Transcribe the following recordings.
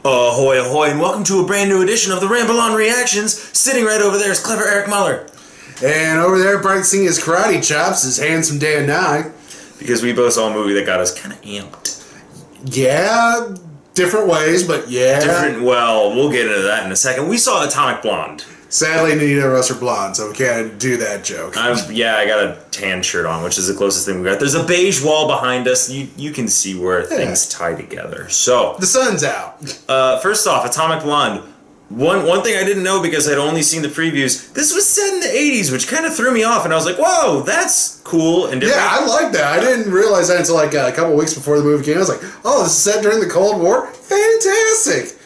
Ahoy, ahoy, and welcome to a brand new edition of the Ramble on Reactions. Sitting right over there is clever Eric Muller. And over there practicing his karate chops is handsome Dan Nye. Because we both saw a movie that got us kind of amped. Yeah, different ways, but yeah. Well, we'll get into that in a second. We saw Atomic Blonde. Sadly, neither of us are blonde, so we can't do that joke. I got a tan shirt on, which is the closest thing we got. There's a beige wall behind us. You can see where things tie together. So the sun's out. First off, Atomic Blonde. One thing I didn't know because I'd only seen the previews. This was set in the 80s, which kind of threw me off, and I was like, "Whoa, that's cool and different." Yeah, I like that. I didn't realize that until like a couple weeks before the movie came. I was like, "Oh, this is set during the Cold War. Fantastic!"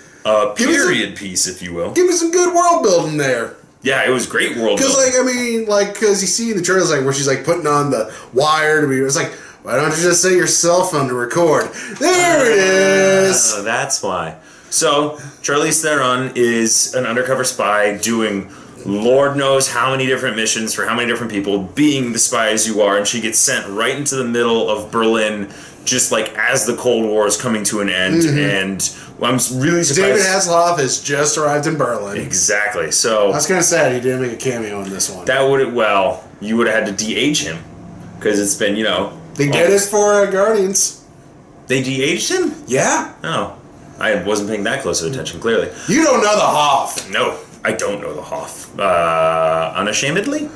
Period piece, if you will. Give me some good world building there. Yeah, it was great world building. Because you see in the trailers, like, where she's, like, putting on the wire to be, it's like, why don't you just set your cell phone to record? There it is! Oh, that's why. So, Charlize Theron is an undercover spy doing Lord knows how many different missions for how many different people, being the spy as you are, and she gets sent right into the middle of Berlin, just like as the Cold War is coming to an end, and I'm really surprised. David Hasselhoff has just arrived in Berlin. Exactly. So I was kind of sad he didn't make a cameo in this one. That would you would have had to de-age him because it's been They did it for Guardians. They de-aged him? Yeah. Oh, I wasn't paying that close of attention. Clearly, you don't know the Hoff. No, I don't know the Hoff. Unashamedly.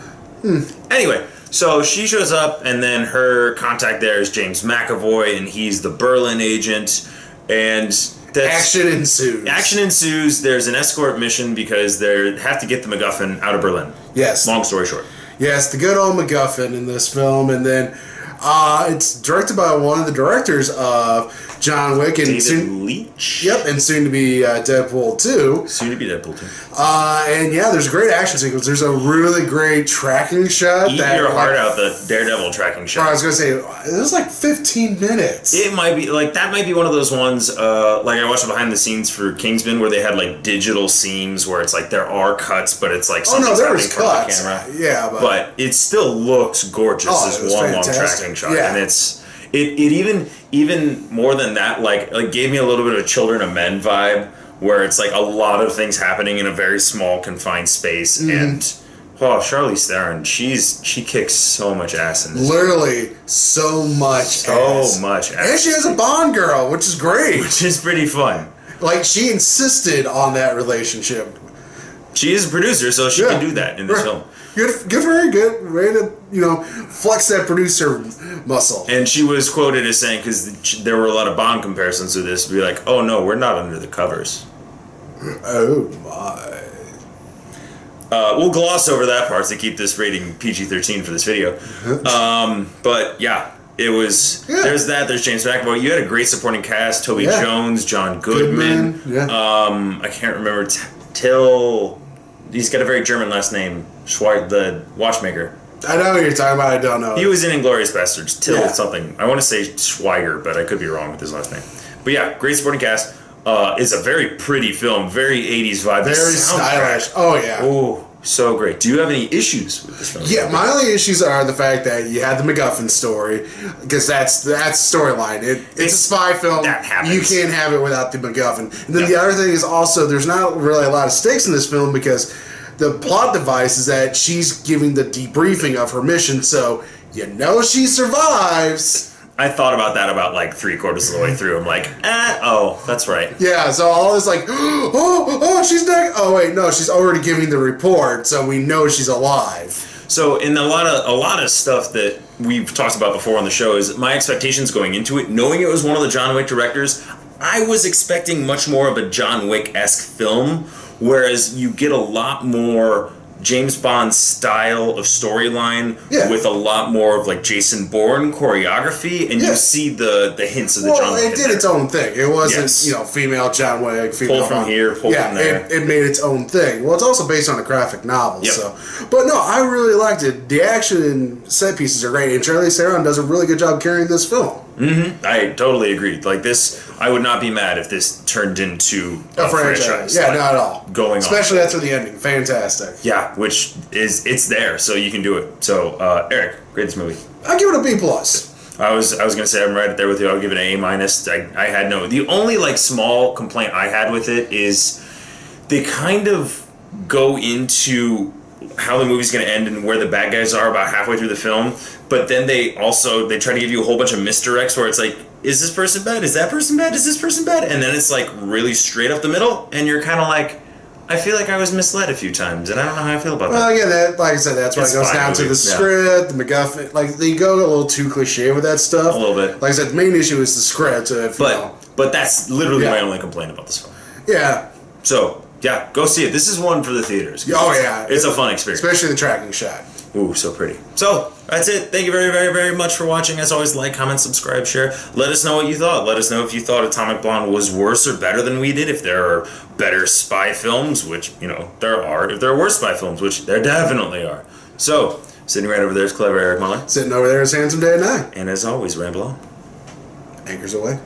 Anyway. So she shows up, and then her contact there is James McAvoy, and he's the Berlin agent, and action ensues. Action ensues. There's an escort mission because they have to get the MacGuffin out of Berlin. Yes. Long story short. Yes, the good old MacGuffin in this film, and then it's directed by one of the directors of John Wick and David Leitch. Yep, and soon to be Deadpool 2. Soon to be Deadpool 2. And yeah, there's a great action sequence. There's a really great tracking shot. Eat your heart out, the Daredevil tracking shot. I was gonna say it was like 15 minutes. It might be that might be one of those ones. Like I watched behind the scenes for Kingsman where they had like digital scenes where it's like there are cuts, but it's like there was cuts. The camera. Yeah, but it still looks gorgeous. This one long tracking shot, and it even more than that, like gave me a little bit of a Children of Men vibe, where it's like a lot of things happening in a very small confined space, and Charlize Theron, she kicks so much ass in this. Literally so much ass. And she has a Bond girl, which is great. Which is pretty fun. Like, she insisted on that relationship. She is a producer, so she can do that in this film. Good for her. Good way to, flex that producer muscle. And she was quoted as saying, because there were a lot of Bond comparisons to this, be like, "Oh no, we're not under the covers." Oh my. We'll gloss over that part to keep this rating PG-13 for this video. But yeah, it was. Yeah. There's that. There's James McAvoy. You had a great supporting cast: Toby Jones, John Goodman. I can't remember Till. He's got a very German last name. The watchmaker. I know what you're talking about. I don't know. He was in Inglourious Basterds. Till something. I want to say Schweiger, but I could be wrong with his last name. But yeah, great supporting cast. It's a very pretty film. Very 80s vibe. Very stylish. Oh yeah. Oh, so great. Do you have any issues with this film? Yeah, my only issues are the fact that you had the MacGuffin story, because that's the storyline. It's a spy film. That happens. You can't have it without the MacGuffin. And then the other thing is also there's not really a lot of stakes in this film because the plot device is that she's giving the debriefing of her mission, so she survives. I thought about that about like 3/4 of the way through. I'm like, oh, that's right. Yeah, so all this like, she's dead. Oh wait, no, she's already giving the report, so we know she's alive. So in a lot of stuff that we've talked about before on the show is my expectations going into it, knowing it was one of the John Wick directors, I was expecting much more of a John Wick-esque film, whereas you get a lot more James Bond style of storyline with a lot more of like Jason Bourne choreography, and you see the hints of the John Wick. It did its own thing. It wasn't female John Wick, female pull from here, pull from there. It made its own thing. Well, it's also based on a graphic novel, but no, I really liked it. The action and set pieces are great, and Charlize Theron does a really good job carrying this film. I totally agree. Like this, I would not be mad if this turned into a franchise. Yeah, not at all. Especially after the ending. Fantastic. Yeah, which is it's there, so you can do it. So, Eric, greatest movie. I'll give it a B+. I was gonna say I'm right there with you. I'll give it an A minus. I had no. The only like small complaint I had with it is they kind of go into how the movie's going to end and where the bad guys are about halfway through the film, but then they try to give you a whole bunch of misdirects where it's like, is this person bad? Is that person bad? Is this person bad? And then it's like really straight up the middle, and you're kind of like, I feel like I was misled a few times, and I don't know how I feel about that. Well, again, like I said, that's why it goes down to the script, the MacGuffin. Like, they go a little too cliche with that stuff. A little bit. Like I said, the main issue is the script. But that's literally my only complaint about this film. Yeah. So, yeah, go see it. This is one for the theaters. Oh, yeah. It's a fun experience. Especially the tracking shot. Ooh, so pretty. So, that's it. Thank you very, very, very much for watching. As always, like, comment, subscribe, share. Let us know what you thought. Let us know if you thought Atomic Blonde was worse or better than we did. If there are better spy films, which, you know, there are. If there are worse spy films, which there definitely are. So, sitting right over there is clever Eric Muller. Sitting over there is handsome Day 9. And as always, Ramble on. Anchors away.